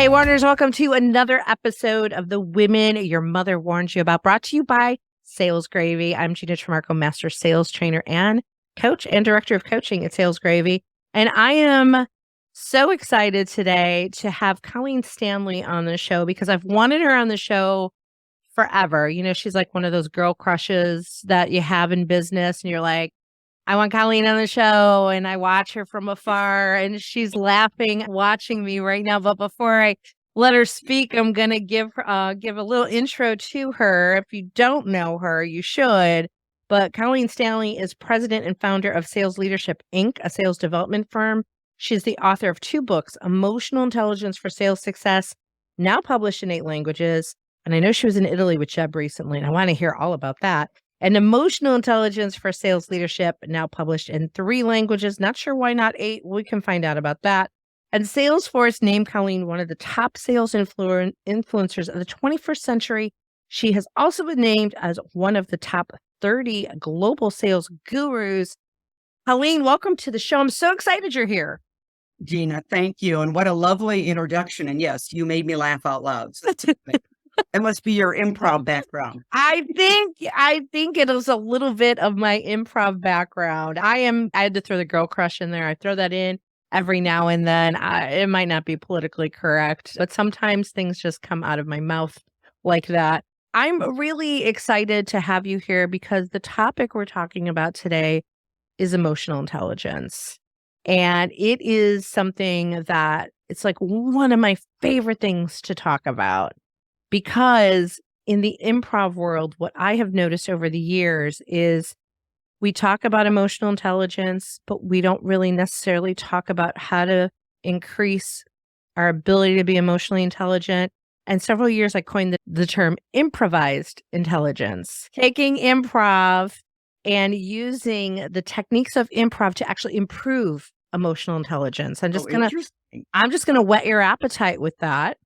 Hey, Warners, welcome to another episode of The Women Your Mother Warned You About, brought to you by Sales Gravy. I'm Gina and Master Sales Trainer and Coach and Director of Coaching at Sales Gravy. And I am so excited today to have Colleen Stanley on the show because I've wanted her on the show forever. You know, she's like one of those girl crushes that you have in business and you're like, I want Colleen on the show, and I watch her from afar, and she's laughing, watching me right now. But before I let her speak, I'm going to give a little intro to her. If you don't know her, you should. But Colleen Stanley is president and founder of SalesLeadership Inc., a sales development firm. She's the author of 2 books, Emotional Intelligence for Sales Success, now published in 8 languages. And I know she was in Italy with Jeb recently, and I want to hear all about that. And Emotional Intelligence for Sales Leadership, now published in 3 languages. Not sure why not 8. We can find out about that. And Salesforce named Colleen one of the top sales influencers of the 21st century. She has also been named as one of the top 30 global sales gurus. Colleen, welcome to the show. I'm so excited you're here. Gina, thank you. And what a lovely introduction. And yes, you made me laugh out loud. So it must be your improv background. I think it is a little bit of my improv background. I had to throw the girl crush in there. I throw that in every now and then. It might not be politically correct, but sometimes things just come out of my mouth like that. I'm really excited to have you here because the topic we're talking about today is emotional intelligence. And it is something that it's like one of my favorite things to talk about. Because in the improv world, what I have noticed over the years is we talk about emotional intelligence, but we don't really necessarily talk about how to increase our ability to be emotionally intelligent. And several years I coined the term improvised intelligence, taking improv and using the techniques of improv to actually improve emotional intelligence. I'm just gonna whet your appetite with that.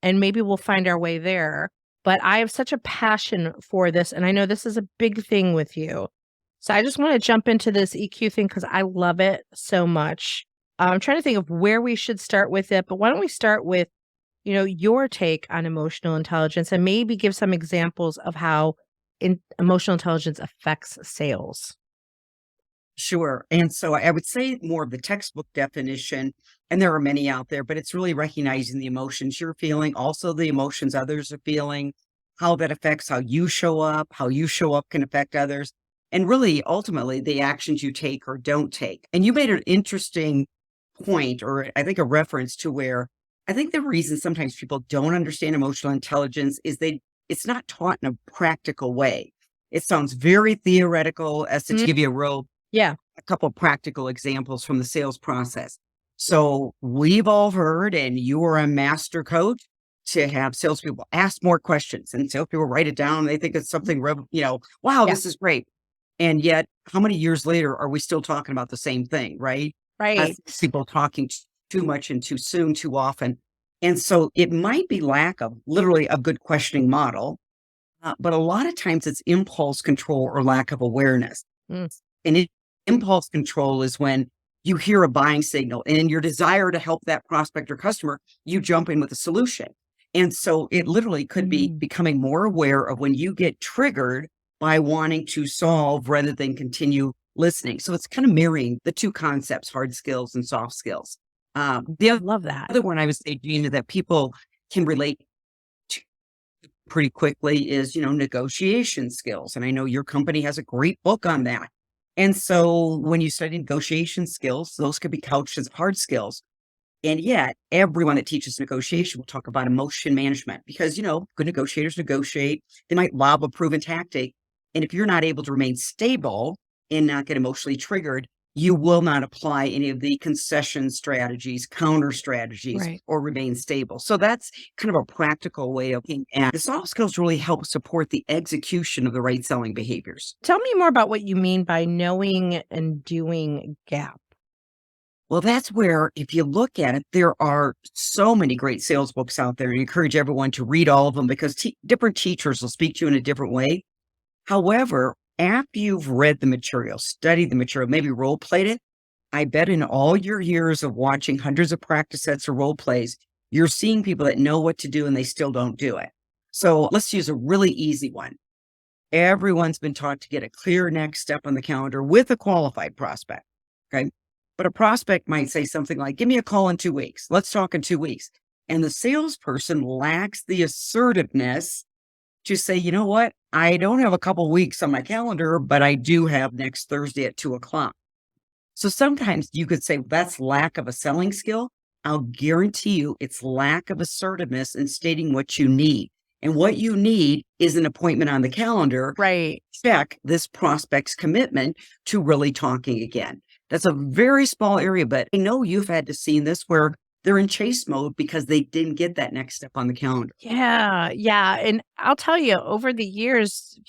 And maybe we'll find our way there. But I have such a passion for this. And I know this is a big thing with you. So I just want to jump into this EQ thing because I love it so much. I'm trying to think of where we should start with it. But why don't we start with, your take on emotional intelligence and maybe give some examples of how emotional intelligence affects sales. Sure. And so I would say more of the textbook definition, and there are many out there, but it's really recognizing the emotions you're feeling, also the emotions others are feeling, how that affects how you show up can affect others, and really ultimately the actions you take or don't take. And you made an interesting point, or I think a reference to where I think the reason sometimes people don't understand emotional intelligence is it's not taught in a practical way. It sounds very theoretical as to give you a couple of practical examples from the sales process. So we've all heard, and you are a master coach, to have salespeople ask more questions and salespeople write it down. They think it's something, wow, this is great. And yet how many years later are we still talking about the same thing, right? Right. People talking too much and too soon, too often. And so it might be lack of literally a good questioning model, but a lot of times it's impulse control or lack of awareness. And impulse control is when you hear a buying signal and in your desire to help that prospect or customer, you jump in with a solution. And so it literally could be becoming more aware of when you get triggered by wanting to solve rather than continue listening. So it's kind of mirroring the 2 concepts, hard skills and soft skills. Love that. Other one I would say, Gina, that people can relate to pretty quickly is, negotiation skills. And I know your company has a great book on that. And so when you study negotiation skills, those could be couched as hard skills. And yet everyone that teaches negotiation will talk about emotion management because, good negotiators negotiate. They might lob a proven tactic. And if you're not able to remain stable and not get emotionally triggered, you will not apply any of the concession strategies, counter strategies, or remain stable. So that's kind of a practical way of looking at the soft skills really help support the execution of the right selling behaviors. Tell me more about what you mean by knowing and doing gap. Well, that's where, if you look at it, there are so many great sales books out there. I encourage everyone to read all of them because different teachers will speak to you in a different way. However, after you've read the material, studied the material, maybe role played it, I bet in all your years of watching hundreds of practice sets or role plays, You're seeing people that know what to do and they still don't do it. So let's use a really easy one. Everyone's been taught to get a clear next step on the calendar with a qualified prospect. Okay. But a prospect might say something like, give me a call in 2 weeks. Let's talk in 2 weeks. And the salesperson lacks the assertiveness to say, you know what? I don't have a couple weeks on my calendar, but I do have next Thursday at 2:00. So sometimes you could say that's lack of a selling skill. I'll guarantee you it's lack of assertiveness in stating what you need. And what you need is an appointment on the calendar. Right. Check this prospect's commitment to really talking again. That's a very small area, but I know you've had to see this where they're in chase mode because they didn't get that next step on the calendar. Yeah. Yeah. And I'll tell you, over the years,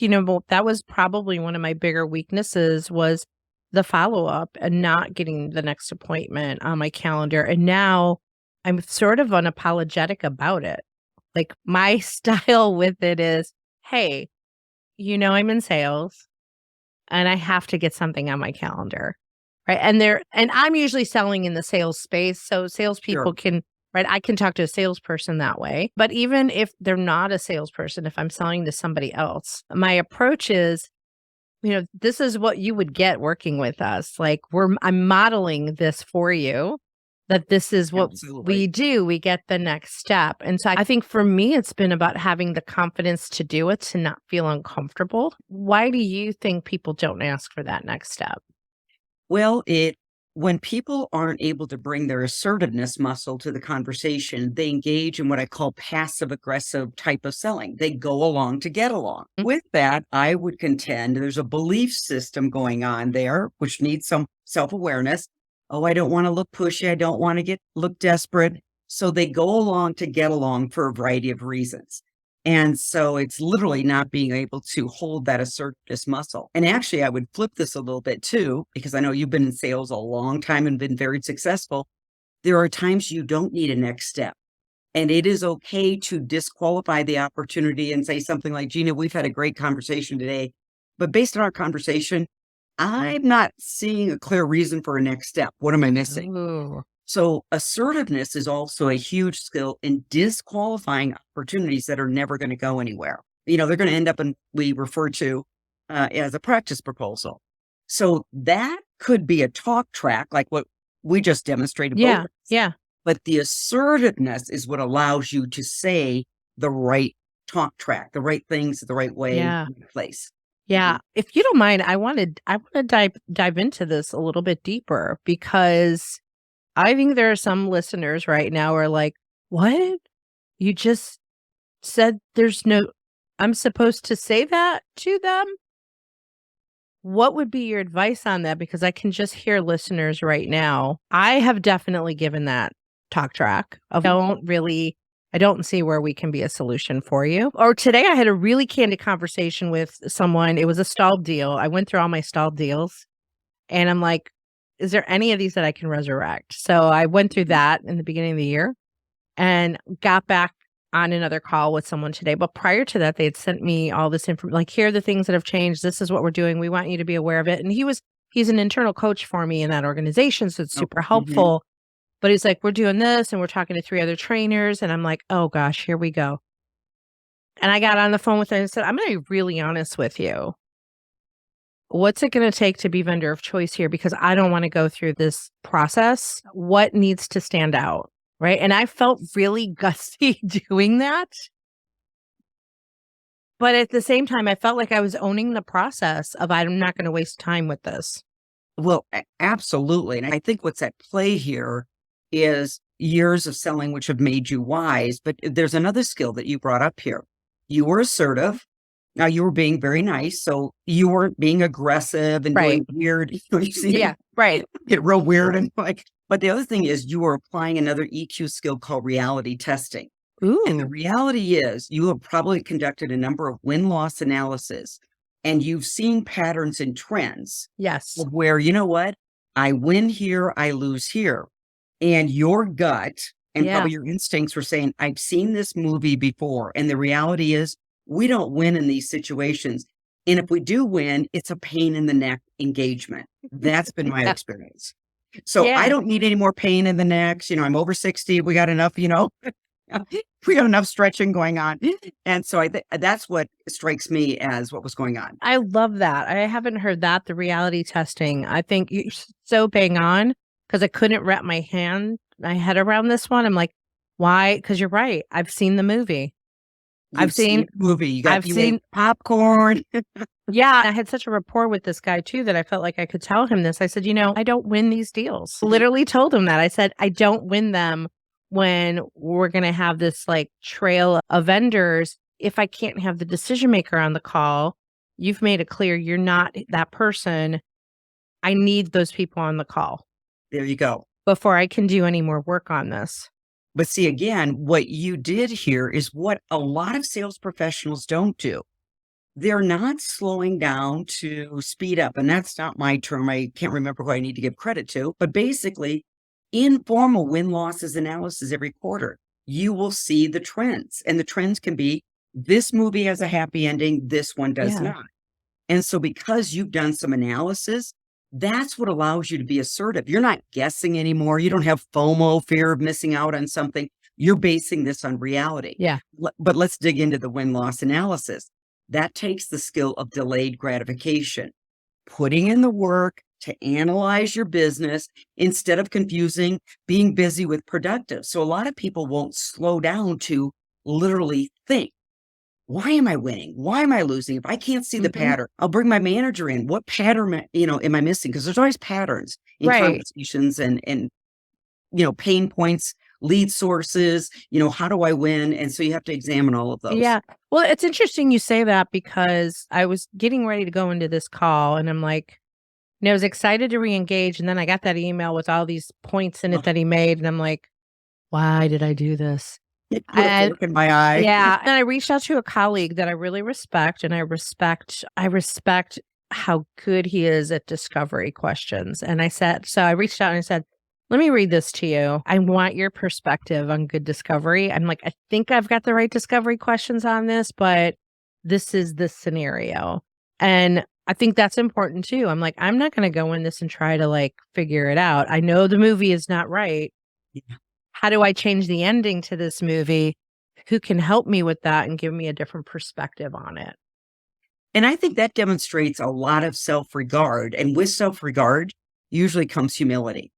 that was probably one of my bigger weaknesses was the follow-up and not getting the next appointment on my calendar. And now I'm sort of unapologetic about it. Like my style with it is, hey, I'm in sales and I have to get something on my calendar. Right. And I'm usually selling in the sales space. So salespeople can, right. I can talk to a salesperson that way. But even if they're not a salesperson, if I'm selling to somebody else, my approach is, this is what you would get working with us. Like I'm modeling this for you, that this is what we do. We get the next step. And so I think for me, it's been about having the confidence to do it, to not feel uncomfortable. Why do you think people don't ask for that next step? Well, when people aren't able to bring their assertiveness muscle to the conversation, they engage in what I call passive aggressive type of selling. They go along to get along. Mm-hmm. With that, I would contend there's a belief system going on there, which needs some self-awareness. Oh, I don't want to look pushy. I don't want to look desperate. So they go along to get along for a variety of reasons. And so it's literally not being able to hold that assertiveness muscle. And actually, I would flip this a little bit too, because I know you've been in sales a long time and been very successful. There are times you don't need a next step. And it is okay to disqualify the opportunity and say something like, Gina, we've had a great conversation today, but based on our conversation, I'm not seeing a clear reason for a next step. What am I missing? Ooh. So assertiveness is also a huge skill in disqualifying opportunities that are never going to go anywhere. They're going to end up in we refer to as a practice proposal. So that could be a talk track like what we just demonstrated. Yeah. Yeah. But the assertiveness is what allows you to say the right talk track, the right things, the right way, yeah. in place. Yeah. If you don't mind, I want to dive into this a little bit deeper, because I think there are some listeners right now who are like, what? You just said I'm supposed to say that to them? What would be your advice on that? Because I can just hear listeners right now. I have definitely given that talk track of I don't see where we can be a solution for you. Or today I had a really candid conversation with someone. It was a stalled deal. I went through all my stalled deals and I'm like, is there any of these that I can resurrect? So I went through that in the beginning of the year and got back on another call with someone today. But prior to that, they had sent me all this information, like, here are the things that have changed. This is what we're doing. We want you to be aware of it. And he's an internal coach for me in that organization. So it's super helpful. But he's like, we're doing this and we're talking to 3 other trainers. And I'm like, oh gosh, here we go. And I got on the phone with him and said, I'm going to be really honest with you. What's it going to take to be vendor of choice here? Because I don't want to go through this process. What needs to stand out? Right. And I felt really gutsy doing that. But at the same time, I felt like I was owning the process of I'm not going to waste time with this. Well, absolutely. And I think what's at play here is years of selling, which have made you wise. But there's another skill that you brought up here. You were assertive. Now, you were being very nice, so you weren't being aggressive and doing weird. Get real weird and like. But the other thing is, you were applying another EQ skill called reality testing. Ooh. And the reality is, you have probably conducted a number of win-loss analysis, and you've seen patterns and trends. Yes. Where, you know what, I win here, I lose here, and your gut and probably your instincts were saying, I've seen this movie before, and the reality is, we don't win in these situations. And if we do win, it's a pain in the neck engagement. That's been my experience. So I don't need any more pain in the necks. I'm over 60. We got enough, we got enough stretching going on. And so I think that's what strikes me as what was going on. I love that. I haven't heard that, the reality testing. I think you're so bang on because I couldn't wrap my head around this one. I'm like, why? Because you're right. I've seen the movie. You've seen the movie. You I've seen made popcorn. Yeah, I had such a rapport with this guy too that I felt like I could tell him this. I said, I don't win these deals. Literally told him that. I said, I don't win them when we're going to have this like trail of vendors. If I can't have the decision maker on the call, you've made it clear you're not that person. I need those people on the call. There you go. Before I can do any more work on this. But see, again, what you did here is what a lot of sales professionals don't do. They're not slowing down to speed up. And that's not my term. I can't remember who I need to give credit to. But basically, informal win-losses analysis every quarter. You will see the trends. And the trends can be, this movie has a happy ending, this one does not. And so because you've done some analysis, that's what allows you to be assertive. You're not guessing anymore. You don't have FOMO, fear of missing out on something. You're basing this on reality. Yeah. But let's dig into the win-loss analysis. That takes the skill of delayed gratification, putting in the work to analyze your business instead of confusing being busy with productive. So a lot of people won't slow down to literally think, why am I winning? Why am I losing? If I can't see the pattern, I'll bring my manager in. What pattern, am I missing? Because there's always patterns in conversations and pain points, lead sources, how do I win? And so you have to examine all of those. Yeah. Well, it's interesting you say that because I was getting ready to go into this call and I'm like, I was excited to re-engage. And then I got that email with all these points in it that he made. And I'm like, why did I do this? It put a fork in my eye. Yeah. And I reached out to a colleague that I really respect. And I respect how good he is at discovery questions. And I reached out and I said, let me read this to you. I want your perspective on good discovery. I'm like, I think I've got the right discovery questions on this, but this is the scenario. And I think that's important too. I'm like, I'm not going to go in this and try to like figure it out. I know the movie is not right. Yeah. How do I change the ending to this movie? Who can help me with that and give me a different perspective on it? And I think that demonstrates a lot of self-regard. And with self-regard usually comes humility.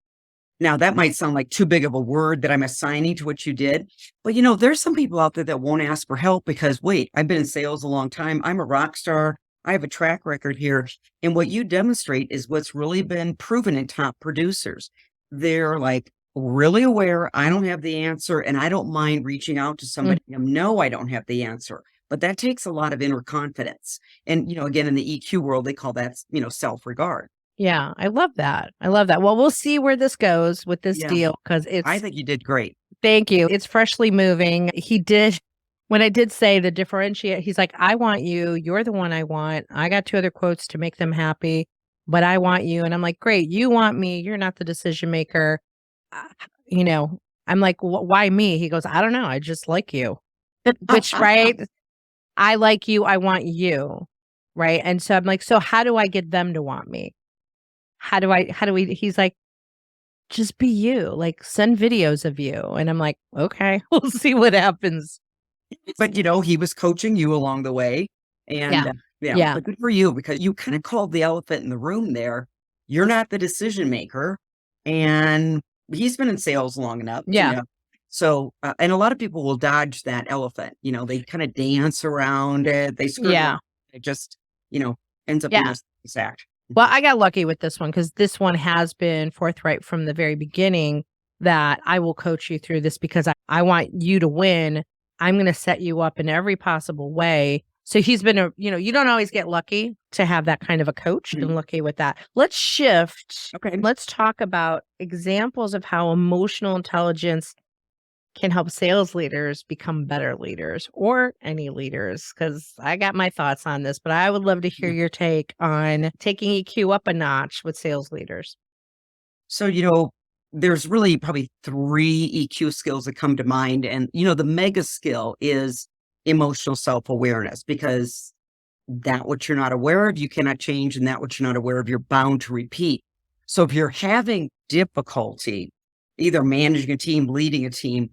Now, that might sound like too big of a word that I'm assigning to what you did. But, there's some people out there that won't ask for help because, wait, I've been in sales a long time. I'm a rock star. I have a track record here. And what you demonstrate is what's really been proven in top producers. They're like really aware. I don't have the answer. And I don't mind reaching out to somebody. No, I don't have the answer. But that takes a lot of inner confidence. And, again, in the EQ world, they call that, self-regard. Yeah, I love that. Well, we'll see where this goes with this deal because I think you did great. Thank you. It's freshly moving. When I did say the differentiate, he's like, I want you. You're the one I want. I got 2 other quotes to make them happy, but I want you. And I'm like, great. You want me. You're not the decision maker. I'm like, why me? He goes, I don't know. I just like you. Which, right? I like you. I want you. Right. And so I'm like, so how do I get them to want me? He's like, just be you, like send videos of you. And I'm like, okay, we'll see what happens. But, he was coaching you along the way. And but good for you because you kind of called the elephant in the room there. You're not the decision maker. And he's been in sales long enough. Yeah. So, and a lot of people will dodge that elephant. They kind of dance around it. They skirt around. It just, ends up being a act. Well, I got lucky with this one because this one has been forthright from the very beginning that I will coach you through this because I want you to win. I'm going to set you up in every possible way. So he's been you don't always get lucky to have that kind of a coach. And lucky with that. Let's shift. Okay. Let's talk about examples of how emotional intelligence can help sales leaders become better leaders or any leaders, because I got my thoughts on this, but I would love to hear your take on taking EQ up a notch with sales leaders. So, there's really probably 3 EQ skills that come to mind. And, the mega skill is emotional self-awareness, because that which you're not aware of, you cannot change. And that which you're not aware of, you're bound to repeat. So if you're having difficulty either managing a team, leading a team,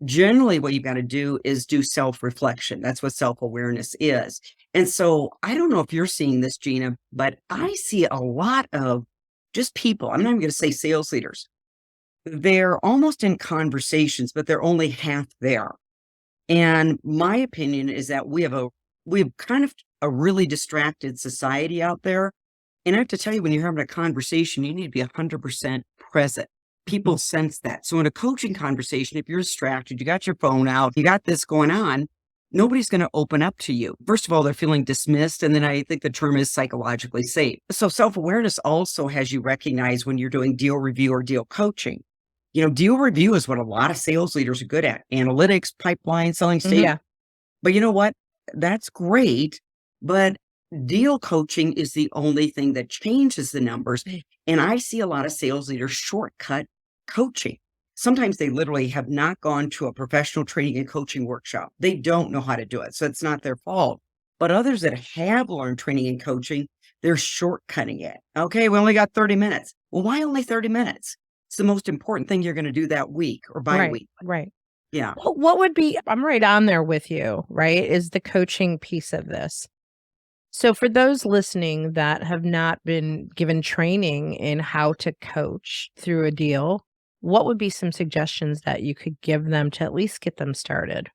generally what you've got to do is do self-reflection. That's what self-awareness is. And so I don't know if you're seeing this, Gina, but I see a lot of just people, I'm not even going to say sales leaders. They're almost in conversations, but they're only half there. And my opinion is that we have kind of a really distracted society out there. And I have to tell you, when you're having a conversation, you need to be 100% present. People sense that. So in a coaching conversation, if you're distracted, you got your phone out, you got this going on, nobody's going to open up to you. First of all, they're feeling dismissed. And then I think the term is psychologically safe. So self-awareness also has you recognize when you're doing deal review or deal coaching. Deal review is what a lot of sales leaders are good at. Analytics, pipeline, selling stage. Yeah. But you know what? That's great. But deal coaching is the only thing that changes the numbers. And I see a lot of sales leaders shortcut coaching. Sometimes they literally have not gone to a professional training and coaching workshop. They don't know how to do it. So it's not their fault. But others that have learned training and coaching, they're shortcutting it. Okay, we only got 30 minutes. Well, why only 30 minutes? It's the most important thing you're going to do that week or bi-week. Right. Yeah. What would be, I'm right on there with you, right, is the coaching piece of this. So for those listening that have not been given training in how to coach through a deal, what would be some suggestions that you could give them to at least get them started?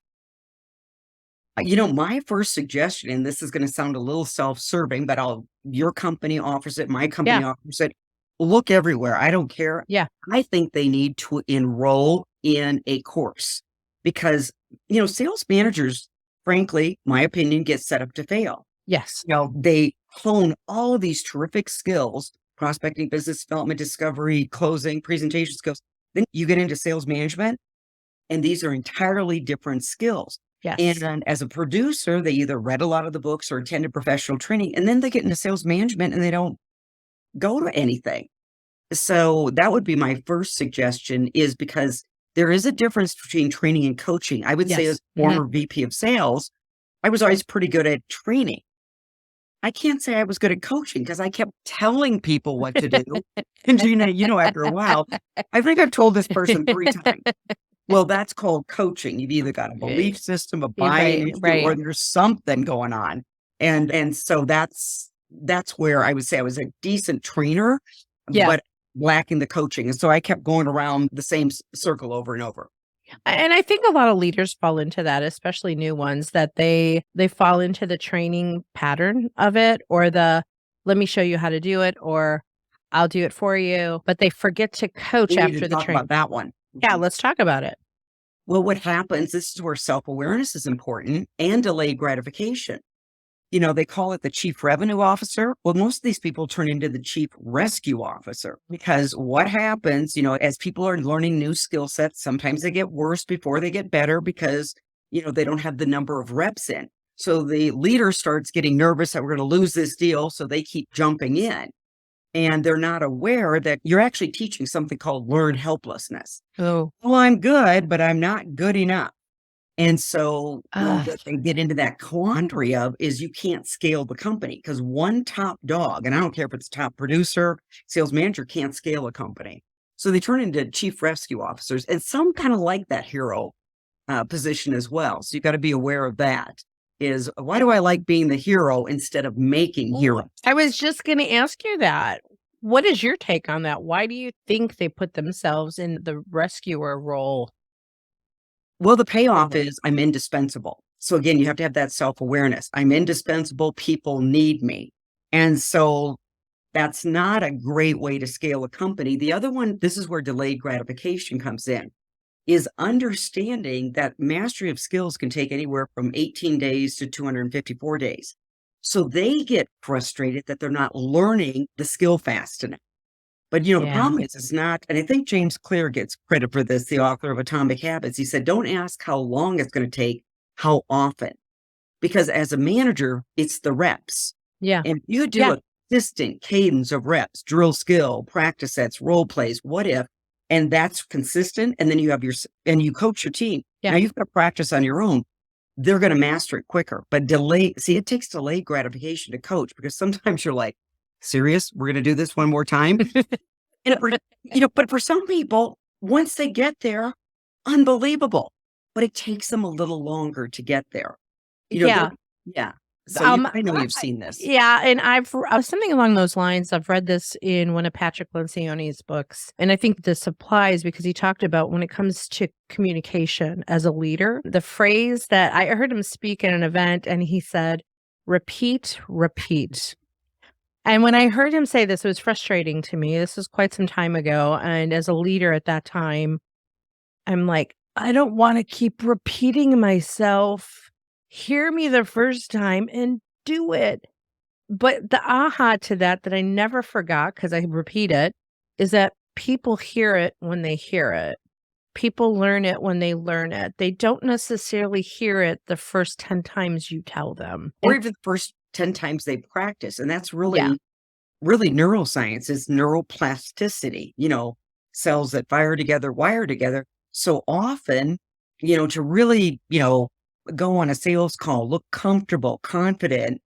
My first suggestion, and this is going to sound a little self-serving, but your company offers it, my company offers it. Look everywhere. I don't care. Yeah. I think they need to enroll in a course because, sales managers, frankly, my opinion, get set up to fail. Yes. They hone all of these terrific skills, prospecting, business development, discovery, closing, presentation skills. Then you get into sales management, and these are entirely different skills. Yes. And as a producer, they either read a lot of the books or attended professional training, and then they get into sales management and they don't go to anything. So that would be my first suggestion, is because there is a difference between training and coaching. I would say as former VP of sales, I was always pretty good at training. I can't say I was good at coaching because I kept telling people what to do. And Gina, after a while, I think I've told this person 3 times. Well, that's called coaching. You've either got a belief system, a buy-in, or there's something going on. And so that's where I would say I was a decent trainer, but lacking the coaching. And so I kept going around the same circle over and over. And I think a lot of leaders fall into that, especially new ones, that they fall into the training pattern of it, or the let me show you how to do it, or I'll do it for you, but they forget to coach after the training. About that one. Yeah, let's talk about it. Well, what happens, this is where self-awareness is important, and delayed gratification. They call it the chief revenue officer. Well, most of these people turn into the chief rescue officer, because what happens, as people are learning new skill sets, sometimes they get worse before they get better because, they don't have the number of reps in. So the leader starts getting nervous that we're going to lose this deal. So they keep jumping in, and they're not aware that you're actually teaching something called learned helplessness. Oh, well, I'm good, but I'm not good enough. And so what they get into that quandary of is you can't scale the company because one top dog, and I don't care if it's top producer, sales manager, can't scale a company. So they turn into chief rescue officers, and some kind of like that hero position as well. So you got to be aware of that. Is why do I like being the hero instead of making heroes? I was just going to ask you that. What is your take on that? Why do you think they put themselves in the rescuer role? Well, the payoff is I'm indispensable. So again, you have to have that self-awareness. I'm indispensable. People need me. And so that's not a great way to scale a company. The other one, this is where delayed gratification comes in, is understanding that mastery of skills can take anywhere from 18 days to 254 days. So they get frustrated that they're not learning the skill fast enough. But, the problem is it's not, and I think James Clear gets credit for this, the author of Atomic Habits. He said, don't ask how long it's going to take, how often. Because as a manager, it's the reps. Yeah. And you do a consistent cadence of reps, drill skill, practice sets, role plays, what if, and that's consistent. And then you have and you coach your team. Yeah. Now you've got to practice on your own. They're going to master it quicker. But it takes delayed gratification to coach, because sometimes you're like, serious? We're going to do this one more time? And but for some people, once they get there, unbelievable. But it takes them a little longer to get there. Yeah. Yeah. So I know you've I seen this. yeah, and something along those lines. I've read this in one of Patrick Lencioni's books, and I think this applies because he talked about when it comes to communication as a leader, the phrase that I heard him speak at an event, and he said, "Repeat, repeat." And when I heard him say this, it was frustrating to me. This was quite some time ago, and as a leader at that time, I'm like, I don't want to keep repeating myself. Hear me the first time and do it. But the aha to that I never forgot because I repeat it is that people hear it when they hear it. People learn it when they learn it. They don't necessarily hear it the first 10 times you tell them. Or even the first 10 times they practice. And that's Yeah. really neuroscience is neuroplasticity, cells that fire together, wire together. So often, to really, go on a sales call, look comfortable, confident,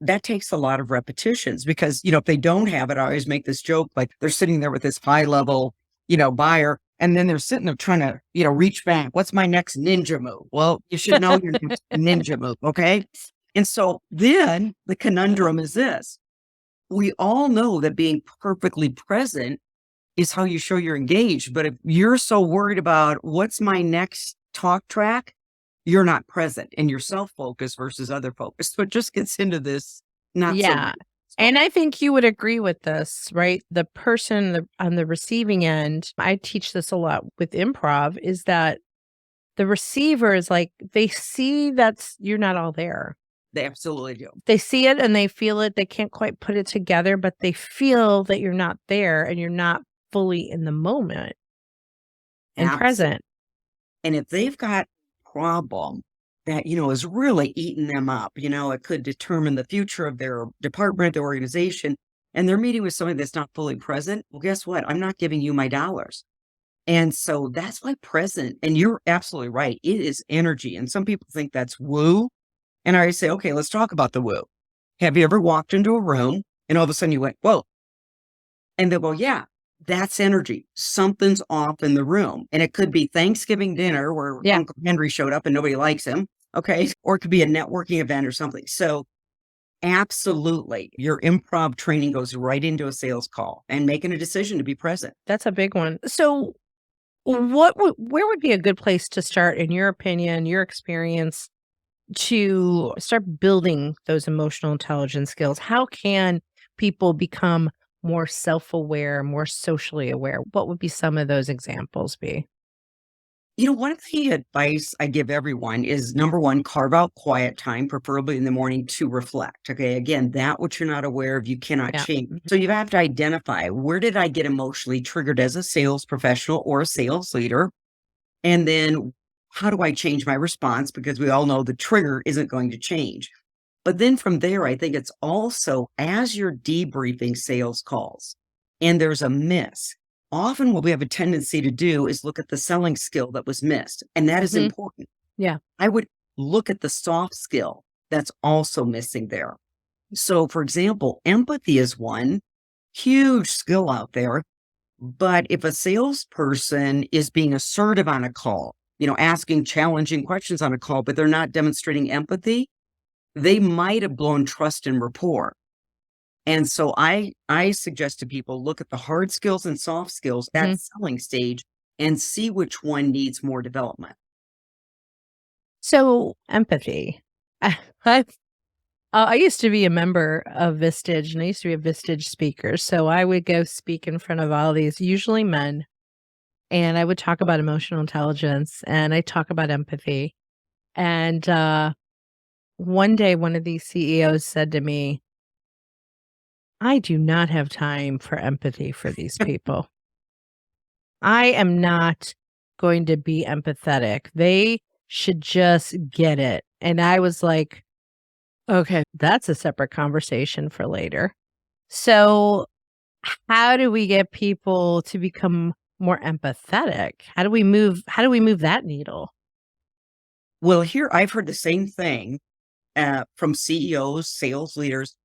that takes a lot of repetitions because, if they don't have it, I always make this joke, like they're sitting there with this high level, buyer, and then they're sitting there trying to, reach back. What's my next ninja move? Well, you should know your next ninja move. Okay. And so then the conundrum is this. We all know that being perfectly present is how you show you're engaged. But if you're so worried about what's my next talk track, you're not present and you're self-focused versus other focused. So it just gets into this not so Yeah. good. And I think you would agree with this, right? The person on the receiving end, I teach this a lot with improv, is that the receiver is like, they see you're not all there. They absolutely do. They see it and they feel it. They can't quite put it together, but they feel that you're not there and you're not fully in the moment and present. And if they've got a problem that, is really eating them up, it could determine the future of their department, their organization, and they're meeting with somebody that's not fully present, well, guess what? I'm not giving you my dollars. And so that's why present, and you're absolutely right, it is energy. And some people think that's woo. And I say, okay, let's talk about the woo. Have you ever walked into a room and all of a sudden you went, whoa? And they'll go, yeah, that's energy. Something's off in the room. And it could be Thanksgiving dinner where Uncle Henry showed up and nobody likes him. Okay. Or it could be a networking event or something. So absolutely, your improv training goes right into a sales call and making a decision to be present. That's a big one. So where would be a good place to start, in your opinion, your experience, to start building those emotional intelligence skills? How can people become more self-aware, more socially aware? What would be some of those examples be? One of the advice I give everyone is, number one, carve out quiet time, preferably in the morning, to reflect. Okay. Again, that which you're not aware of, you cannot change. So you have to identify, where did I get emotionally triggered as a sales professional or a sales leader? And then how do I change my response? Because we all know the trigger isn't going to change. But then from there, I think it's also, as you're debriefing sales calls and there's a miss, often what we have a tendency to do is look at the selling skill that was missed. And that is important. Yeah. I would look at the soft skill that's also missing there. So for example, empathy is one huge skill out there. But if a salesperson is being assertive on a call, asking challenging questions on a call, but they're not demonstrating empathy, they might have blown trust and rapport. And so I suggest to people, look at the hard skills and soft skills at selling stage and see which one needs more development. So empathy. I used to be a member of Vistage, and I used to be a Vistage speaker. So I would go speak in front of all these, usually men, and I would talk about emotional intelligence and I talk about empathy. And one day, one of these CEOs said to me, I do not have time for empathy for these people. I am not going to be empathetic. They should just get it. And I was like, okay, that's a separate conversation for later. So how do we get people to become more empathetic? How do we move that needle? Well, here I've heard the same thing from CEOs, sales leaders.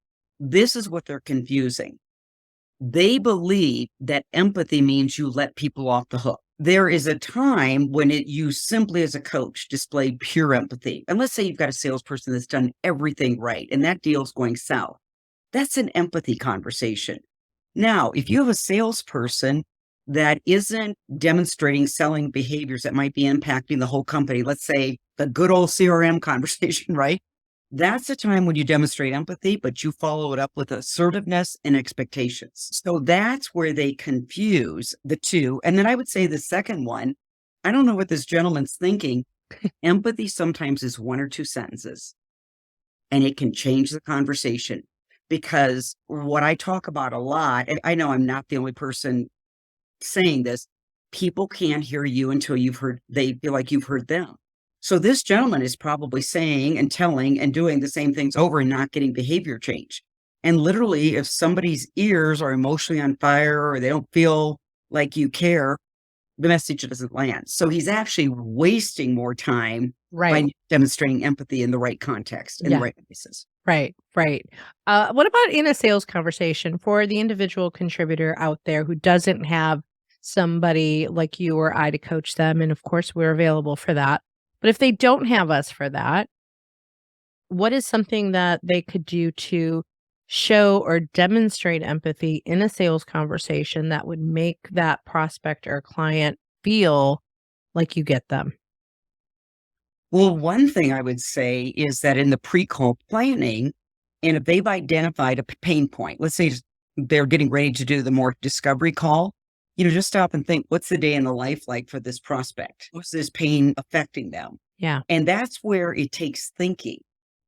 This is what they're confusing. They believe that empathy means you let people off the hook. There is a time when you simply as a coach display pure empathy. And let's say you've got a salesperson that's done everything right and that deal's going south. That's an empathy conversation. Now, if you have a salesperson that isn't demonstrating selling behaviors that might be impacting the whole company, let's say the good old CRM conversation, right? That's a time when you demonstrate empathy, but you follow it up with assertiveness and expectations. So that's where they confuse the two. And then I would say the second one, I don't know what this gentleman's thinking. Empathy sometimes is one or two sentences, and it can change the conversation. Because what I talk about a lot, and I know I'm not the only person saying this, people can't hear you until they feel like you've heard them. So this gentleman is probably saying and telling and doing the same things over and not getting behavior change. And literally, if somebody's ears are emotionally on fire or they don't feel like you care, the message doesn't land. So he's actually wasting more time by demonstrating empathy in the right context, in the right places. Right. What about in a sales conversation for the individual contributor out there who doesn't have somebody like you or I to coach them? And of course, we're available for that. But if they don't have us for that, what is something that they could do to show or demonstrate empathy in a sales conversation that would make that prospect or client feel like you get them? Well, one thing I would say is that in the pre-call planning, and if they've identified a pain point, let's say they're getting ready to do the more discovery call, just stop and think, what's the day in the life like for this prospect? What's this pain affecting them? Yeah. And that's where it takes thinking.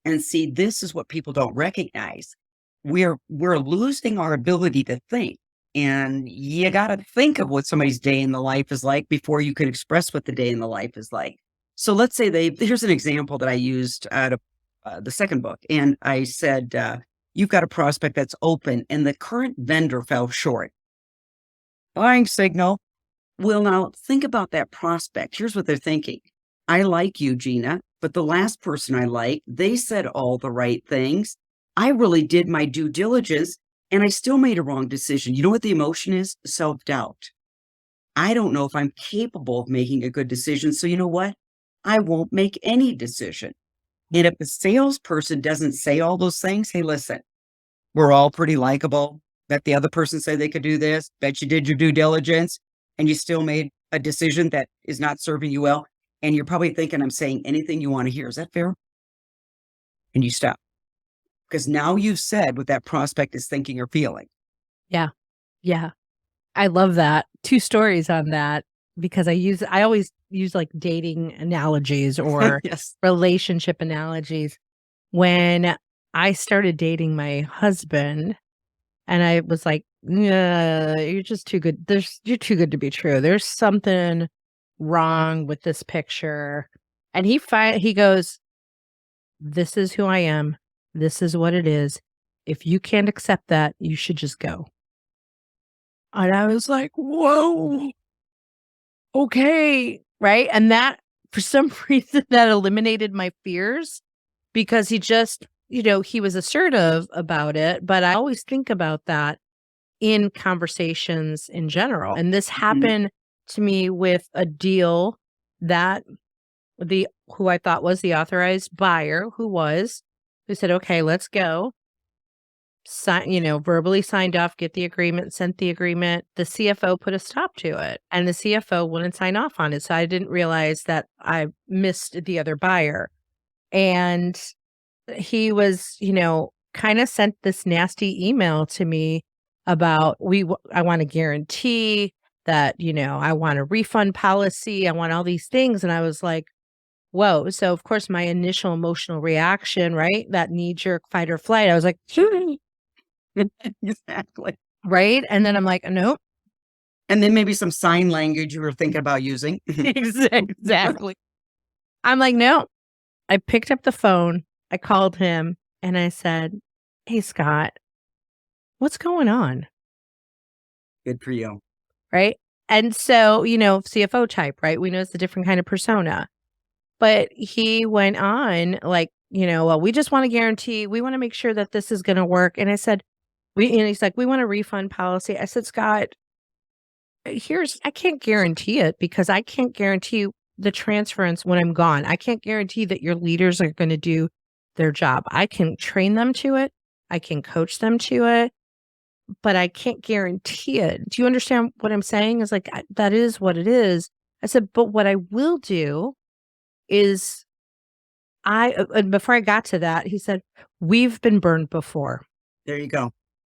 And see, this is what people don't recognize. We're losing our ability to think. And you got to think of what somebody's day in the life is like before you can express what the day in the life is like. So let's say here's an example that I used out of the second book. And I said, you've got a prospect that's open and the current vendor fell short. Buying signal. Well, now think about that prospect. Here's what they're thinking. I like you, Gina, but the last person I liked, they said all the right things. I really did my due diligence and I still made a wrong decision. You know what the emotion is? Self-doubt. I don't know if I'm capable of making a good decision. So you know what? I won't make any decision. And if the salesperson doesn't say all those things, hey, listen, we're all pretty likable. Bet the other person said they could do this. Bet you did your due diligence and you still made a decision that is not serving you well. And you're probably thinking I'm saying anything you want to hear. Is that fair? And you stop. Because now you've said what that prospect is thinking or feeling. Yeah. I love that. 2 stories on that because I always use like dating analogies or Yes. relationship analogies. When I started dating my husband and I was like, yeah, you're just too good. You're too good to be true. There's something wrong with this picture. And he goes, this is who I am. This is what it is. If you can't accept that, you should just go. And I was like, whoa, okay. Right. And that, for some reason, that eliminated my fears because he just, he was assertive about it. But I always think about that in conversations in general. And this happened to me with a deal that who I thought was the authorized buyer who said, okay, let's go. Verbally signed off, get the agreement, sent the agreement. The CFO put a stop to it and the CFO wouldn't sign off on it. So I didn't realize that I missed the other buyer. And he was, kind of sent this nasty email to me about I want a guarantee that, I want a refund policy. I want all these things. And I was like, whoa. So of course my initial emotional reaction, right? That knee-jerk fight or flight, I was like, Exactly. right? And then I'm like, nope. And then maybe some sign language you were thinking about using. Exactly. I'm like, no. I picked up the phone. I called him and I said, hey, Scott, what's going on? Good for you. Right. And so, CFO type, right? We know it's a different kind of persona. But he went on like, well, we just want to guarantee, we want to make sure that this is going to work. And I said, And he's like, we want a refund policy. I said, Scott, I can't guarantee it because I can't guarantee the transference when I'm gone. I can't guarantee that your leaders are going to do their job. I can train them to it. I can coach them to it, but I can't guarantee it. Do you understand what I'm saying? It's like, that is what it is. I said, but what I will do is and before I got to that, he said, we've been burned before. There you go.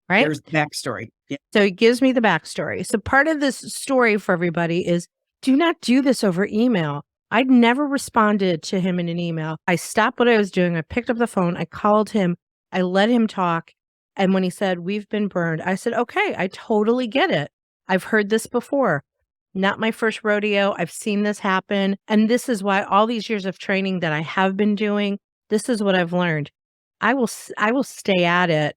Right? There's the backstory. Yeah. So he gives me the backstory. So part of this story for everybody is do not do this over email. I'd never responded to him in an email. I stopped what I was doing. I picked up the phone. I called him. I let him talk. And when he said, we've been burned, I said, okay, I totally get it. I've heard this before. Not my first rodeo. I've seen this happen. And this is why all these years of training that I have been doing, this is what I've learned. I will stay at it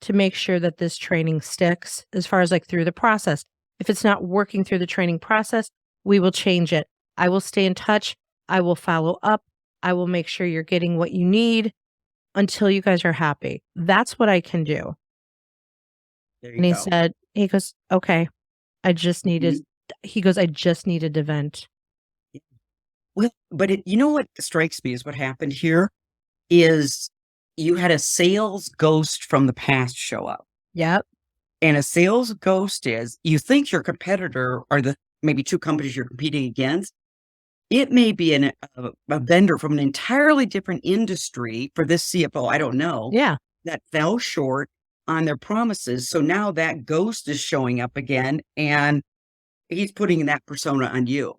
to make sure that this training sticks as far as like through the process. If it's not working through the training process, we will change it. I will stay in touch. I will follow up. I will make sure you're getting what you need until you guys are happy. That's what I can do. And he said, he goes, okay, I just needed to vent. Well, but you know what strikes me is what happened here is you had a sales ghost from the past show up. Yep. And a sales ghost is you think your competitor are the maybe two companies you're competing against. It may be a vendor from an entirely different industry for this CFO, I don't know. Yeah. That fell short on their promises. So now that ghost is showing up again and he's putting that persona on you.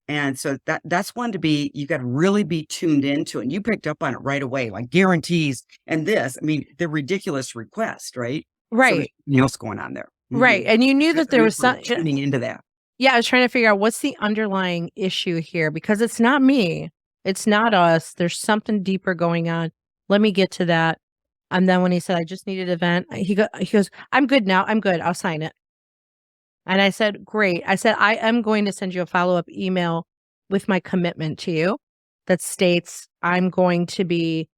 And so that's one you got to really be tuned into. And you picked up on it right away, like guarantees and this. I mean, the ridiculous request, right? Right. So there's something else going on there. Right. And you knew that there was something tuning into that. Yeah, I was trying to figure out what's the underlying issue here because it's not me. It's not us. There's something deeper going on. Let me get to that. And then when he said, I just needed an event, he goes, I'm good now. I'm good. I'll sign it. And I said, great. I said, I am going to send you a follow-up email with my commitment to you that states I'm going to be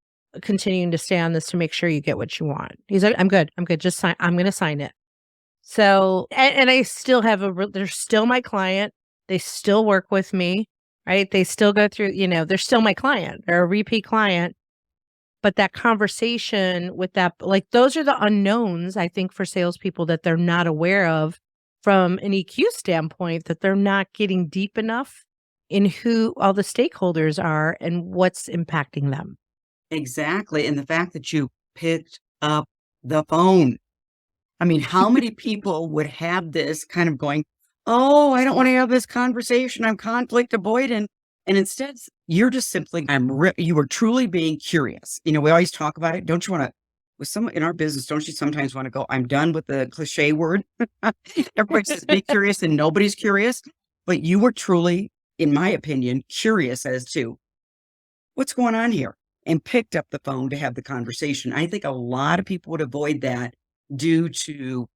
continuing to stay on this to make sure you get what you want. He's like, I'm good. Just sign. I'm going to sign it. So, and I still have they're still my client. They still work with me, right? They still go through, they're still my client. They're a repeat client. But that conversation with that, like those are the unknowns, I think, for salespeople that they're not aware of from an EQ standpoint, that they're not getting deep enough in who all the stakeholders are and what's impacting them. Exactly. And the fact that you picked up the phone. I mean, how many people would have this kind of going, oh, I don't want to have this conversation. I'm conflict avoidant. And instead, you're just simply, you were truly being curious. We always talk about it. Don't you want to, with some in our business, don't you sometimes want to go, I'm done with the cliche word. Everybody says be curious and nobody's curious. But you were truly, in my opinion, curious as to what's going on here and picked up the phone to have the conversation. I think a lot of people would avoid that due to,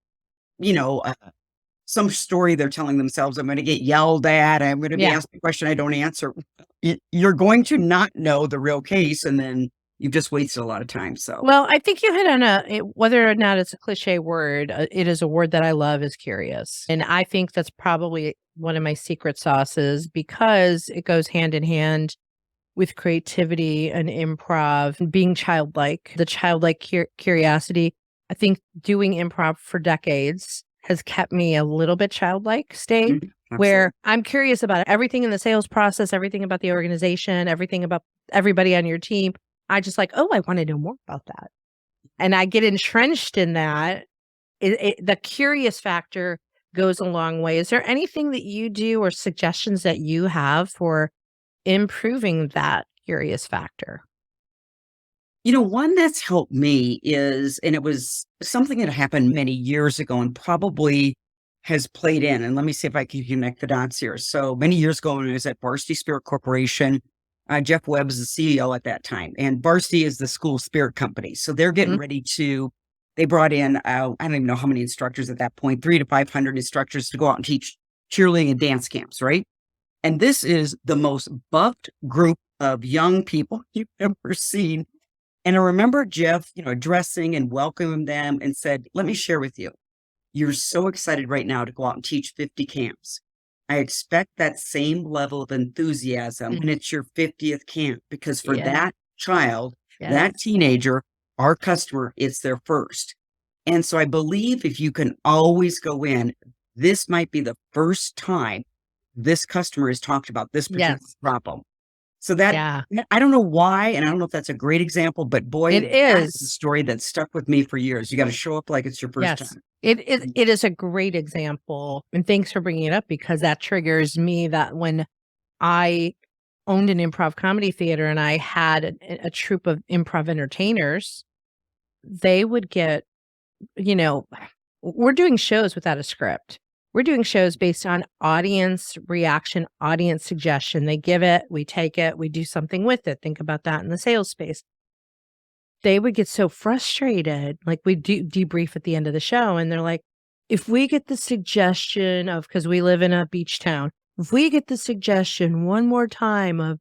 some story they're telling themselves. I'm going to get yelled at. I'm going to be asked a question I don't answer. You're going to not know the real case, and then you've just wasted a lot of time. So, well, I think you hit on whether or not it's a cliche word, it is a word that I love, is curious. And I think that's probably one of my secret sauces because it goes hand in hand with creativity and improv and being childlike, the childlike curiosity. I think doing improv for decades has kept me a little bit childlike state where I'm curious about everything in the sales process, everything about the organization, everything about everybody on your team. I just like, I want to know more about that. And I get entrenched in that. The curious factor goes a long way. Is there anything that you do or suggestions that you have for improving that curious factor? One that's helped me is, and it was something that happened many years ago and probably has played in. And let me see if I can connect the dots here. So many years ago, when I was at Varsity Spirit Corporation, Jeff Webb was the CEO at that time. And Varsity is the school spirit company. So they're getting ready they brought in, I don't even know how many instructors at that point, 300 to 500 instructors to go out and teach cheerleading and dance camps, right? And this is the most buffed group of young people you've ever seen. And I remember Jeff, addressing and welcoming them and said, let me share with you. You're so excited right now to go out and teach 50 camps. I expect that same level of enthusiasm when it's your 50th camp, because for that child, that teenager, our customer, it's their first. And so I believe if you can always go in, this might be the first time this customer has talked about this particular problem. So that, I don't know why, and I don't know if that's a great example, but boy, it is a story that stuck with me for years. You got to show up like it's your first time. It is a great example. And thanks for bringing it up, because that triggers me that when I owned an improv comedy theater and I had a troupe of improv entertainers, they would get, we're doing shows without a script. We're doing shows based on audience reaction, audience suggestion. They give it, we take it, we do something with it. Think about that in the sales space. They would get so frustrated. Like, we do debrief at the end of the show, and they're like, if we get the suggestion of, because we live in a beach town, if we get the suggestion one more time of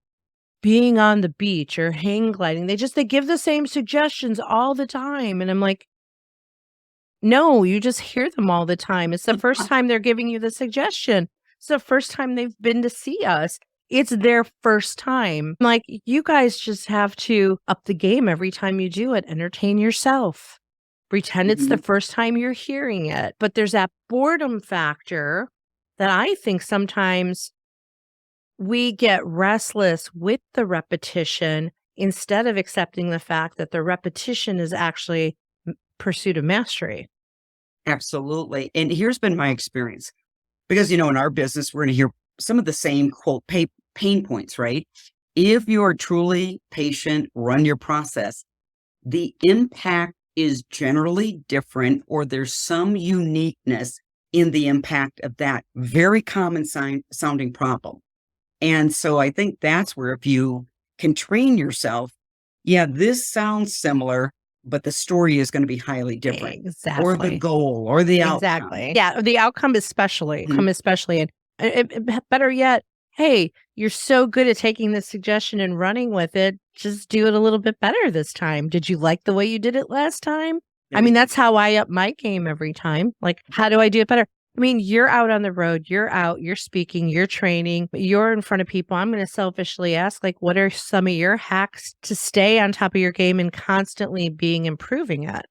being on the beach or hang gliding, they give the same suggestions all the time. And I'm like, no, you just hear them all the time. It's the first time they're giving you the suggestion. It's the first time they've been to see us. It's their first time. Like, you guys just have to up the game every time you do it. Entertain yourself. Pretend it's the first time you're hearing it. But there's that boredom factor that I think sometimes we get restless with the repetition instead of accepting the fact that the repetition is actually pursuit of mastery. Absolutely. And here's been my experience, because, in our business, we're going to hear some of the same quote pain points, right? If you are truly patient, run your process, the impact is generally different, or there's some uniqueness in the impact of that very common sounding problem. And so I think that's where, if you can train yourself, this sounds similar, but the story is going to be highly different. Exactly. Or the goal or the outcome. Exactly. Yeah. The outcome especially. And better yet, hey, you're so good at taking this suggestion and running with it. Just do it a little bit better this time. Did you like the way you did it last time? That's how I up my game every time. Like, how do I do it better? You're out on the road, you're speaking, you're training, you're in front of people. I'm going to selfishly ask, like, what are some of your hacks to stay on top of your game and constantly improving it?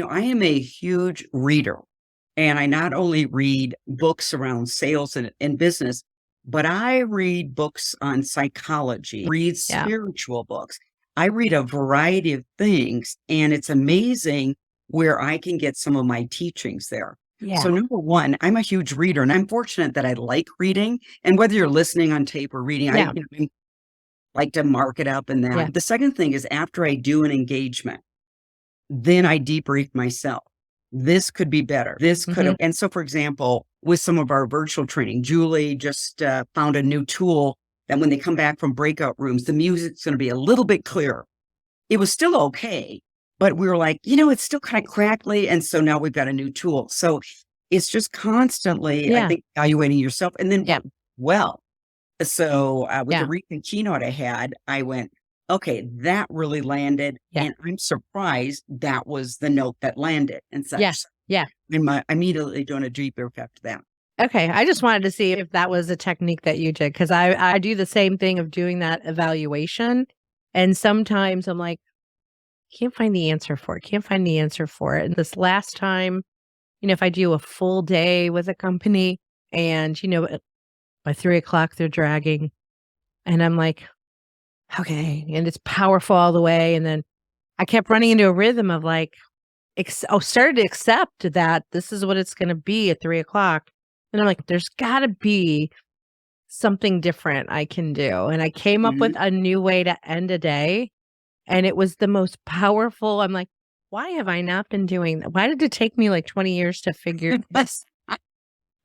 I am a huge reader, and I not only read books around sales and business, but I read books on psychology, read spiritual books. I read a variety of things, and it's amazing where I can get some of my teachings there. Yeah. So number one, I'm a huge reader, and I'm fortunate that I like reading. And whether you're listening on tape or reading, I like to mark it up and that. Yeah. The second thing is, after I do an engagement, then I debrief myself. This could be better. This could have. And so, for example, with some of our virtual training, Julie just found a new tool that when they come back from breakout rooms, the music's going to be a little bit clearer. It was still okay, but we were like, it's still kind of crackly. And so now we've got a new tool. So it's just constantly, I think, evaluating yourself. And then, so with the recent keynote I had, I went, okay, that really landed. And I'm surprised that was the note that landed and such. I'm immediately doing a debrief after that. Okay. I just wanted to see if that was a technique that you did, because I do the same thing of doing that evaluation. And sometimes I'm like, can't find the answer for it. And this last time, if I do a full day with a company and, by 3:00, they're dragging, and I'm like, okay. And it's powerful all the way. And then I kept running into a rhythm of like, started to accept that this is what it's going to be at 3:00. And I'm like, there's got to be something different I can do. And I came up with a new way to end a day. And it was the most powerful. I'm like, why have I not been doing that? Why did it take me like 20 years to figure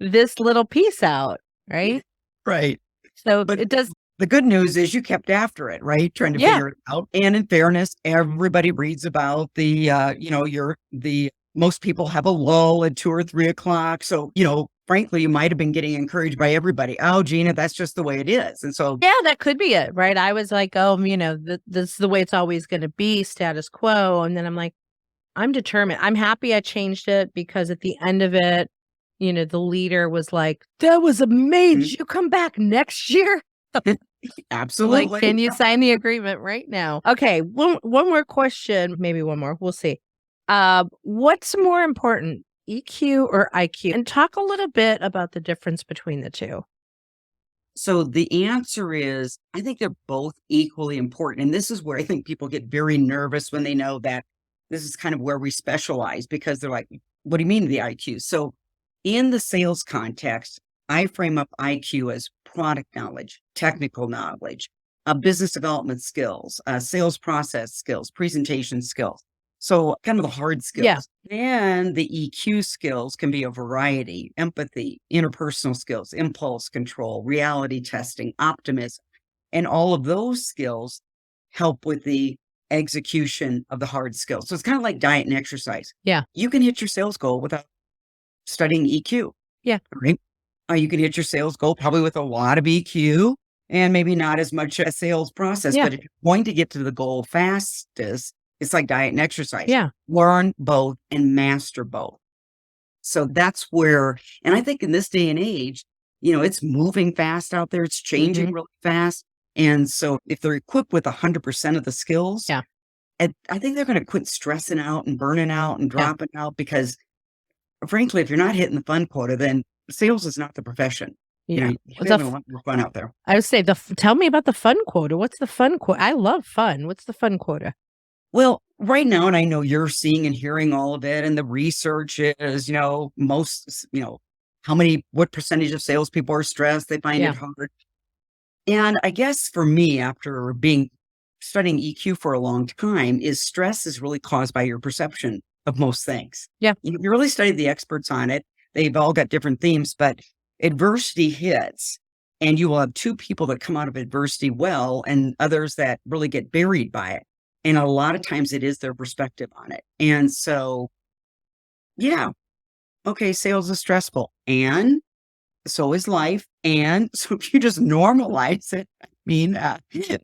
this little piece out? Right. Right. So it does. The good news is you kept after it, right? Trying to figure it out. And in fairness, everybody reads about the most people have a lull at 2 or 3 o'clock. So, frankly, you might have been getting encouraged by everybody. Oh, Gina, that's just the way it is. And so, Yeah, that could be it, right? I was like, oh, this is the way it's always going to be, status quo. And then I'm like, I'm determined. I'm happy I changed it because at the end of it, the leader was like, that was amazing. You come back next year? absolutely. Like, can you sign the agreement right now? Okay, one more question, maybe one more. We'll see. What's more important, EQ or IQ? And talk a little bit about the difference between the two. So the answer is, I think they're both equally important. And this is where I think people get very nervous when they know that this is kind of where we specialize, because they're like, what do you mean the IQ? So in the sales context, I frame up IQ as product knowledge, technical knowledge, business development skills, sales process skills, presentation skills. So kind of the hard skills. Yeah. And the EQ skills can be a variety: empathy, interpersonal skills, impulse control, reality testing, optimism. And all of those skills help with the execution of the hard skills. So it's kind of like diet and exercise. Yeah. You can hit your sales goal without studying EQ. Yeah. Right. You can hit your sales goal probably with a lot of EQ and maybe not as much a sales process. Yeah. But if you're going to get to the goal fastest, it's like diet and exercise. Yeah. Learn both and master both. So that's where, and I think in this day and age, it's moving fast out there. It's changing really fast. And so if they're equipped with 100% of the skills, Yeah. I think they're going to quit stressing out and burning out and dropping out, because frankly, if you're not hitting the fun quota, then sales is not the profession. Yeah. You're having a lot more fun out there. I would say tell me about the fun quota. What's the fun quota? I love fun. What's the fun quota? Well, right now, and I know you're seeing and hearing all of it, and the research is, what percentage of salespeople are stressed, they find it hard. And I guess for me, after studying EQ for a long time, is stress is really caused by your perception of most things. Yeah. You really studied the experts on it. They've all got different themes, but adversity hits, and you will have two people that come out of adversity well, and others that really get buried by it. And a lot of times it is their perspective on it. And so, okay, sales is stressful, and so is life. And so if you just normalize it,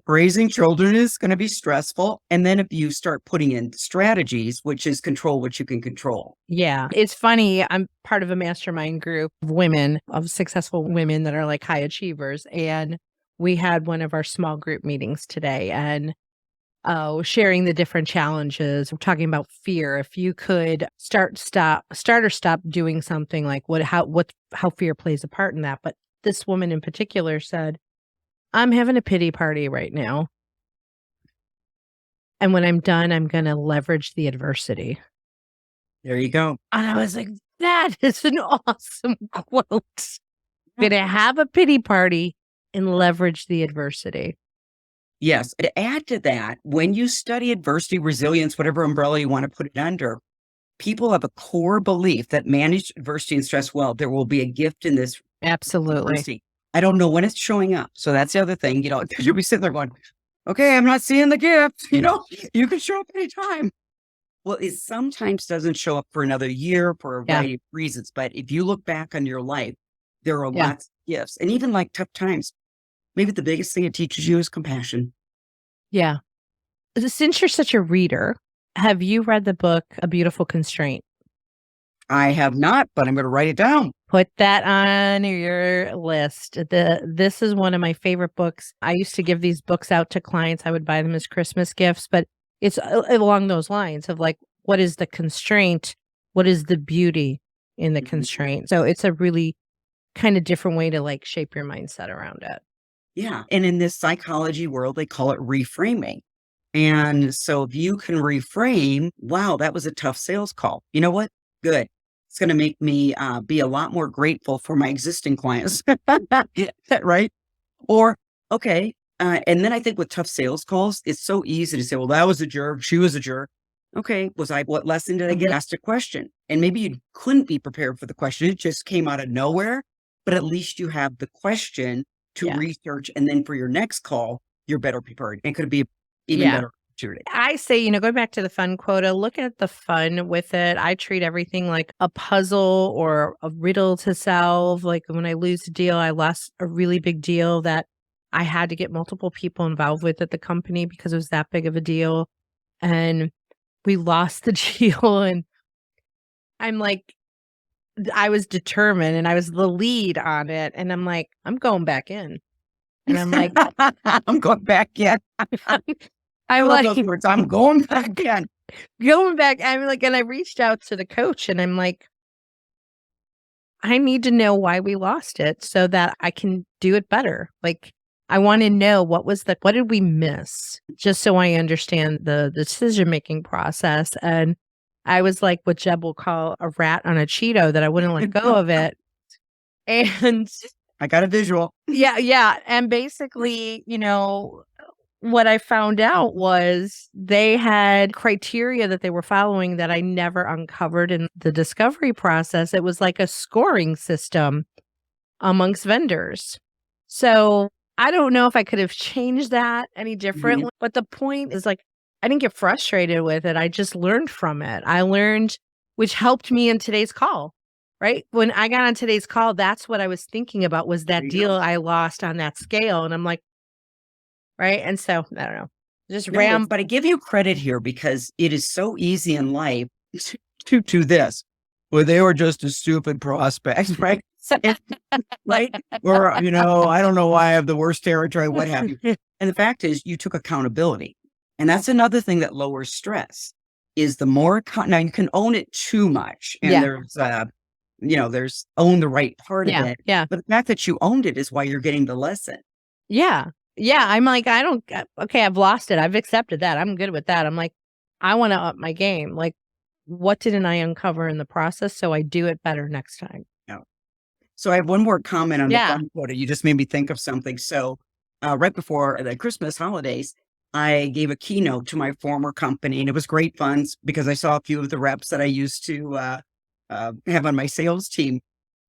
raising children is going to be stressful. And then if you start putting in strategies, which is control what you can control. Yeah. It's funny. I'm part of a mastermind group of women, of successful women that are like high achievers. And we had one of our small group meetings today, and sharing the different challenges. We're talking about fear. If you could start or stop doing something, like how fear plays a part in that. But this woman in particular said, I'm having a pity party right now. And when I'm done, I'm going to leverage the adversity. There you go. And I was like, that is an awesome quote. Going to have a pity party and leverage the adversity. Yes. To add to that, when you study adversity, resilience, whatever umbrella you want to put it under, people have a core belief that manage adversity and stress well, there will be a gift in this. Absolutely. Adversity. I don't know when it's showing up. So that's the other thing, because you'll be sitting there going, okay, I'm not seeing the gift. You can show up anytime. Well, it sometimes doesn't show up for another year for a variety of reasons. But if you look back on your life, there are lots of gifts. And even like tough times, maybe the biggest thing it teaches you is compassion. Yeah. Since you're such a reader, have you read the book, A Beautiful Constraint? I have not, but I'm going to write it down. Put that on your list. This is one of my favorite books. I used to give these books out to clients. I would buy them as Christmas gifts, but it's along those lines of like, what is the constraint? What is the beauty in the constraint? So it's a really kind of different way to like shape your mindset around it. Yeah. And in this psychology world, they call it reframing. And so if you can reframe, wow, that was a tough sales call. You know what? Good. It's going to make me be a lot more grateful for my existing clients. Right? Or, okay. And then I think with tough sales calls, it's so easy to say, well, that was a jerk. She was a jerk. Okay. What lesson did I get? Asked a question. And maybe you couldn't be prepared for the question. It just came out of nowhere, but at least you have the question to research. And then for your next call, you're better prepared. And could be even better Judy? I say, going back to the fun quota, look at the fun with it. I treat everything like a puzzle or a riddle to solve. Like when I lose a deal, I lost a really big deal that I had to get multiple people involved with at the company because it was that big of a deal. And we lost the deal. And I'm like, I was determined and I was the lead on it. And I'm like, I'm going back in. And I'm like, I'm going back in. I'm love like, those words. I'm going back in. going back. I'm like, and I reached out to the coach and I'm like, I need to know why we lost it so that I can do it better. Like, I want to know what did we miss? Just so I understand the decision-making process. And I was like what Jeb will call a rat on a Cheeto, that I wouldn't let go of it. And I got a visual. yeah. And basically, what I found out was they had criteria that they were following that I never uncovered in the discovery process. It was like a scoring system amongst vendors. So I don't know if I could have changed that any differently, but the point is like, I didn't get frustrated with it. I just learned from it. I learned, which helped me in today's call, right? When I got on today's call, that's what I was thinking about, was that deal I lost on that scale. And I'm like, right. And so I don't know, just But I give you credit here because it is so easy in life to do this. Well, they were just a stupid prospect, right? Right? Or, I don't know why I have the worst territory, what have you. And the fact is, you took accountability. And that's another thing that lowers stress is the more, now you can own it too much. And there's own the right part of it. Yeah. But the fact that you owned it is why you're getting the lesson. Yeah. I'm like, okay, I've lost it. I've accepted that. I'm good with that. I'm like, I want to up my game. Like, what didn't I uncover in the process so I do it better next time? So I have one more comment on the fun quota. You just made me think of something. So right before the Christmas holidays, I gave a keynote to my former company, and it was great fun because I saw a few of the reps that I used to have on my sales team.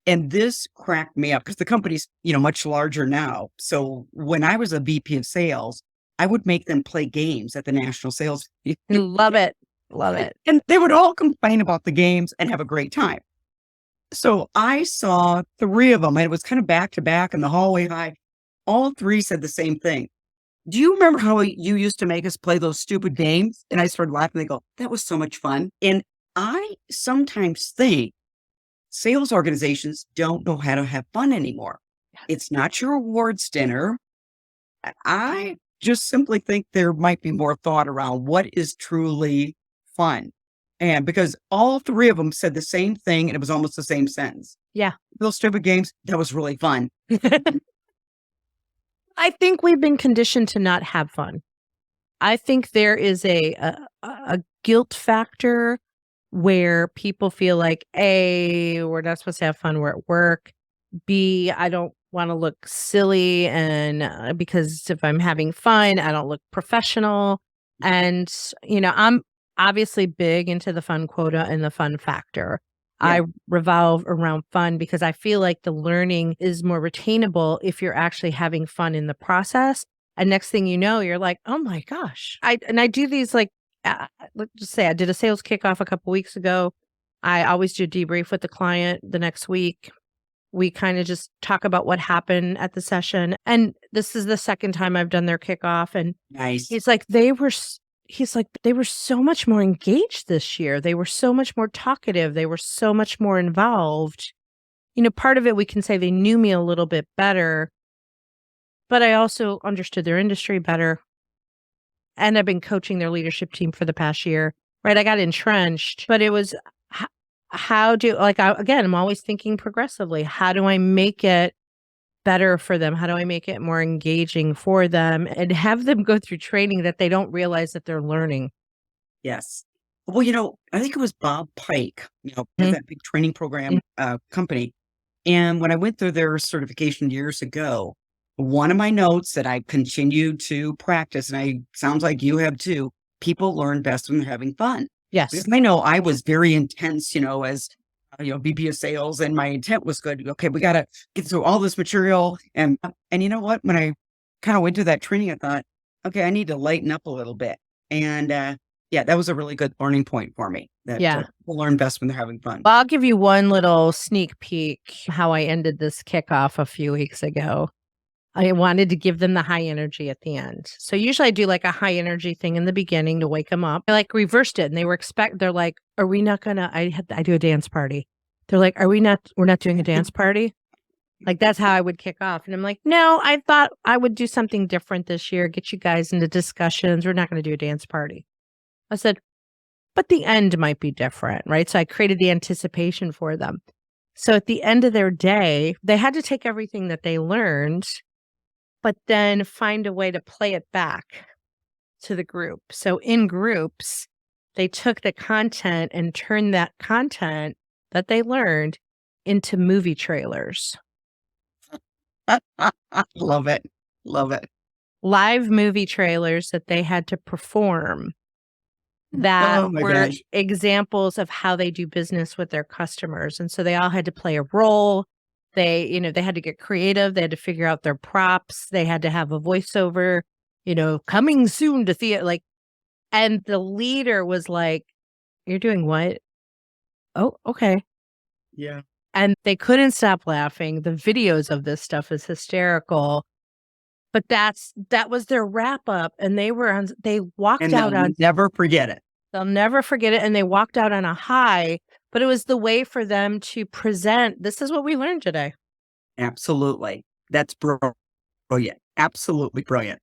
And this cracked me up because the company's, much larger now. So when I was a VP of sales, I would make them play games at the national sales. Love it. Love it. And they would all complain about the games and have a great time. So I saw 3 of them, and it was kind of back to back in the hallway high. All 3 said the same thing. Do you remember how you used to make us play those stupid games? And I started laughing. They go, that was so much fun. And I sometimes think sales organizations don't know how to have fun anymore. It's not your awards dinner. I just simply think there might be more thought around what is truly fun. And because all 3 of them said the same thing, and it was almost the same sentence. Yeah. Those stupid games, that was really fun. I think we've been conditioned to not have fun. I think there is a guilt factor where people feel like, A, we're not supposed to have fun, we're at work. B, I don't want to look silly, and because if I'm having fun, I don't look professional. And, I'm obviously big into the fun quota and the fun factor. Yeah. I revolve around fun because I feel like the learning is more retainable if you're actually having fun in the process. And next thing you know, you're like, oh my gosh. I do these like, let's just say I did a sales kickoff a couple weeks ago. I always do a debrief with the client the next week. We kind of just talk about what happened at the session. And this is the second time I've done their kickoff. And nice. He's like, they were so much more engaged this year. They were so much more talkative. They were so much more involved. Part of it, we can say they knew me a little bit better, but I also understood their industry better. And I've been coaching their leadership team for the past year, right? I got entrenched, but it was I'm always thinking progressively. How do I make it better for them? How do I make it more engaging for them and have them go through training that they don't realize that they're learning? Yes. Well, I think it was Bob Pike, that big training program company. And when I went through their certification years ago, one of my notes that I continued to practice, and sounds like you have too, people learn best when they're having fun. Yes. Because I know I was very intense, as VP of sales, and my intent was good. Okay, we got to get through all this material. And you know what? When I kind of went through that training, I thought, okay, I need to lighten up a little bit. And yeah, that was a really good learning point for me that Yeah. people learn best when they're having fun. Well, I'll give you one little sneak peek how I ended this kickoff a few weeks ago. I wanted to give them the high energy at the end. So usually I do like a high energy thing in the beginning to wake them up. I like reversed it and they're like, are we not gonna, I do a dance party. They're like, we're not doing a dance party. Like that's how I would kick off. And I'm like, no, I thought I would do something different this year, get you guys into discussions. We're not going to do a dance party. I said, but the end might be different, right? So I created the anticipation for them. So at the end of their day, they had to take everything that they learned, but then find a way to play it back to the group. So in groups, they took the content and turned that content that they learned into movie trailers. Love it. Love it. Live movie trailers that they had to perform that were examples of how they do business with their customers. And so they all had to play a role. They had to get creative. They had to figure out their props. They had to have a voiceover, coming soon to theater. And the leader was like, "You're doing what? Oh, okay." Yeah. And they couldn't stop laughing. The videos of this stuff is hysterical. But that was their wrap up. And they walked out on. Never forget it. They'll never forget it. And they walked out on a high, but it was the way for them to present. This is what we learned today. Absolutely. That's brilliant. Absolutely brilliant.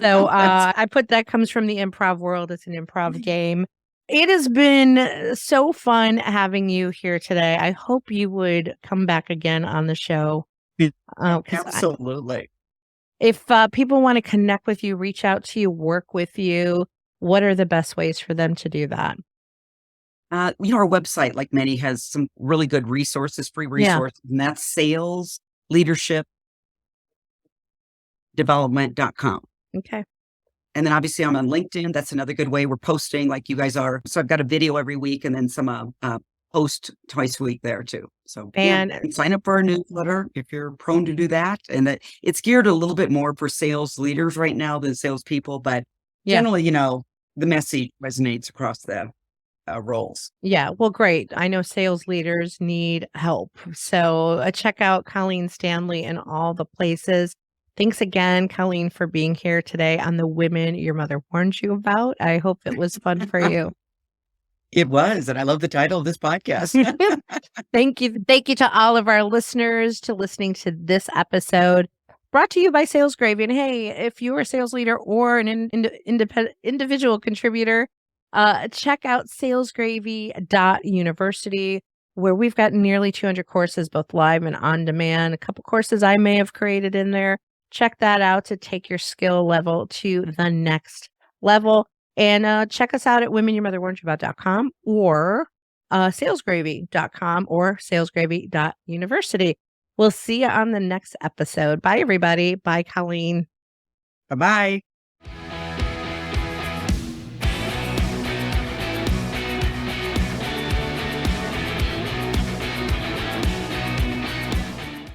So I put that comes from the improv world. It's an improv game. It has been so fun having you here today. I hope you would come back again on the show. Absolutely. If people want to connect with you, reach out to you, work with you, what are the best ways for them to do that? Our website, like many, has some really good resources, free resources, and that's SalesLeadershipDevelopment.com. Okay. And then obviously I'm on LinkedIn. That's another good way. We're posting like you guys are. So I've got a video every week and then some post twice a week there too. So sign up for our newsletter if you're prone to do that. And it's geared a little bit more for sales leaders right now than salespeople, but generally, the message resonates across the roles. Yeah. Well, great. I know sales leaders need help. So check out Colleen Stanley in all the places. Thanks again, Colleen, for being here today on the Women Your Mother Warned You About. I hope it was fun for you. It was, and I love the title of this podcast. Thank you. Thank you to all of our listeners to listening to this episode brought to you by Sales Gravy. And hey, if you're a sales leader or an individual contributor, check out salesgravy.university, where we've got nearly 200 courses, both live and on demand. A couple courses I may have created in there. Check that out to take your skill level to the next level. And check us out at womenyourmotherwarnedyouabout.com or salesgravy.com or salesgravy.university. We'll see you on the next episode. Bye, everybody. Bye, Colleen. Bye-bye.